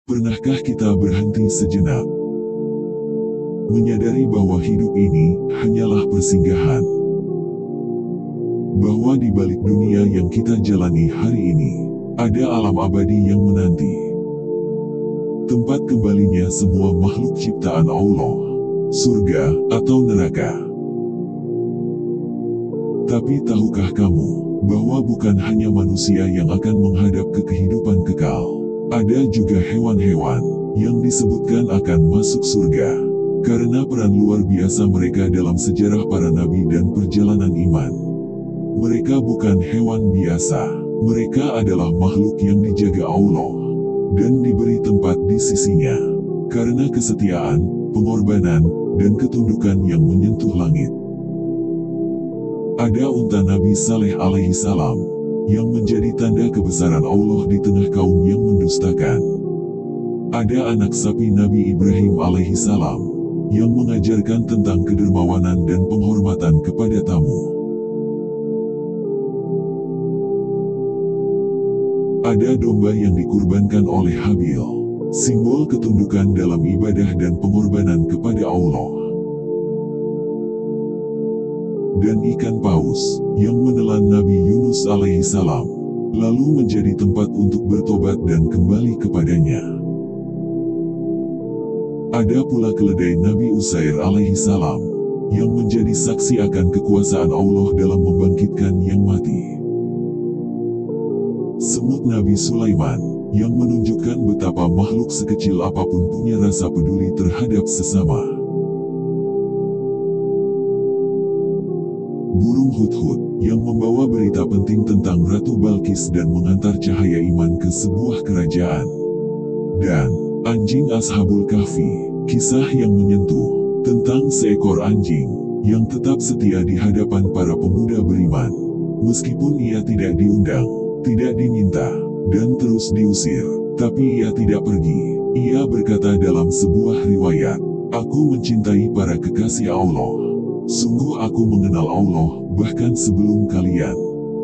Pernahkah kita berhenti sejenak, menyadari bahwa hidup ini hanyalah persinggahan? Bahwa di balik dunia yang kita jalani hari ini, ada alam abadi yang menanti. Tempat kembalinya semua makhluk ciptaan Allah, surga atau neraka. Tapi tahukah kamu, bahwa bukan hanya manusia yang akan menghadap ke kehidupan kekal. Ada juga hewan-hewan yang disebutkan akan masuk surga, karena peran luar biasa mereka dalam sejarah para nabi dan perjalanan iman. Mereka bukan hewan biasa, mereka adalah makhluk yang dijaga Allah, dan diberi tempat di sisinya, karena kesetiaan, pengorbanan, dan ketundukan yang menyentuh langit. Ada unta Nabi Saleh alaihi salam, yang menjadi tanda kebesaran Allah di tengah kaum yang mendustakan. Ada anak sapi Nabi Ibrahim alaihi salam, yang mengajarkan tentang kedermawanan dan penghormatan kepada tamu. Ada domba yang dikurbankan oleh Habil, simbol ketundukan dalam ibadah dan pengorbanan kepada Allah. Dan ikan paus, yang menelan Nabi Yunus alaihi salam, lalu menjadi tempat untuk bertobat dan kembali kepadanya. Ada pula keledai Nabi Uzair alaihi salam, yang menjadi saksi akan kekuasaan Allah dalam membangkitkan yang mati. Semut Nabi Sulaiman, yang menunjukkan betapa makhluk sekecil apapun punya rasa peduli terhadap sesama. Burung Hudhud, yang membawa berita penting tentang Ratu Balkis dan mengantar cahaya iman ke sebuah kerajaan. Dan anjing Ashabul Kahfi, kisah yang menyentuh, tentang seekor anjing, yang tetap setia di hadapan para pemuda beriman. Meskipun ia tidak diundang, tidak diminta, dan terus diusir, tapi ia tidak pergi. Ia berkata dalam sebuah riwayat, "Aku mencintai para kekasih Allah. Sungguh aku mengenal Allah, bahkan sebelum kalian."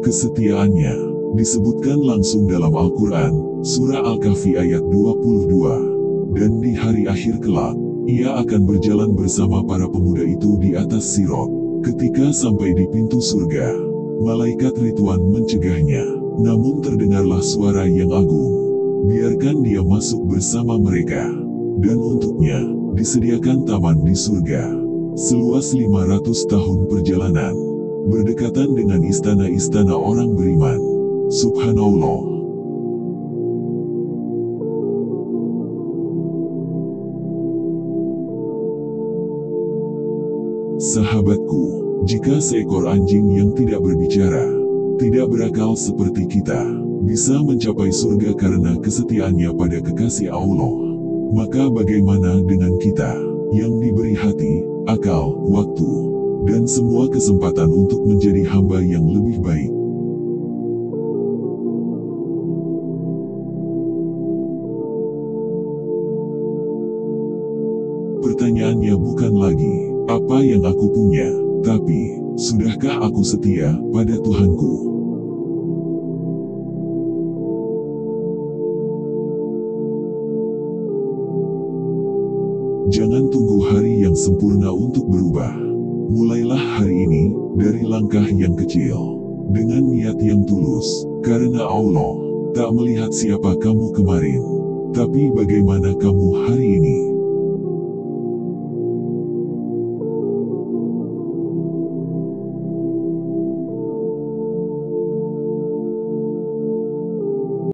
Kesetiaannya disebutkan langsung dalam Al-Quran, Surah Al-Kahfi ayat 22. Dan di hari akhir kelak, ia akan berjalan bersama para pemuda itu di atas Sirat. Ketika sampai di pintu surga, malaikat Ridwan mencegahnya, namun terdengarlah suara yang agung. Biarkan dia masuk bersama mereka. Dan untuknya, disediakan taman di surga. Seluas 500 tahun perjalanan, berdekatan dengan istana-istana orang beriman. Subhanallah. Sahabatku, jika seekor anjing yang tidak berbicara, tidak berakal seperti kita, bisa mencapai surga karena kesetiaannya pada kekasih Allah, maka bagaimana dengan kita, yang diberi hati, akal, waktu, dan semua kesempatan untuk menjadi hamba yang lebih baik? Pertanyaannya bukan lagi, apa yang aku punya, tapi, sudahkah aku setia pada Tuhanku? Jangan tunggu hari yang sempurna untuk berubah. Mulailah hari ini, dari langkah yang kecil, dengan niat yang tulus, karena Allah tak melihat siapa kamu kemarin, tapi bagaimana kamu hari ini.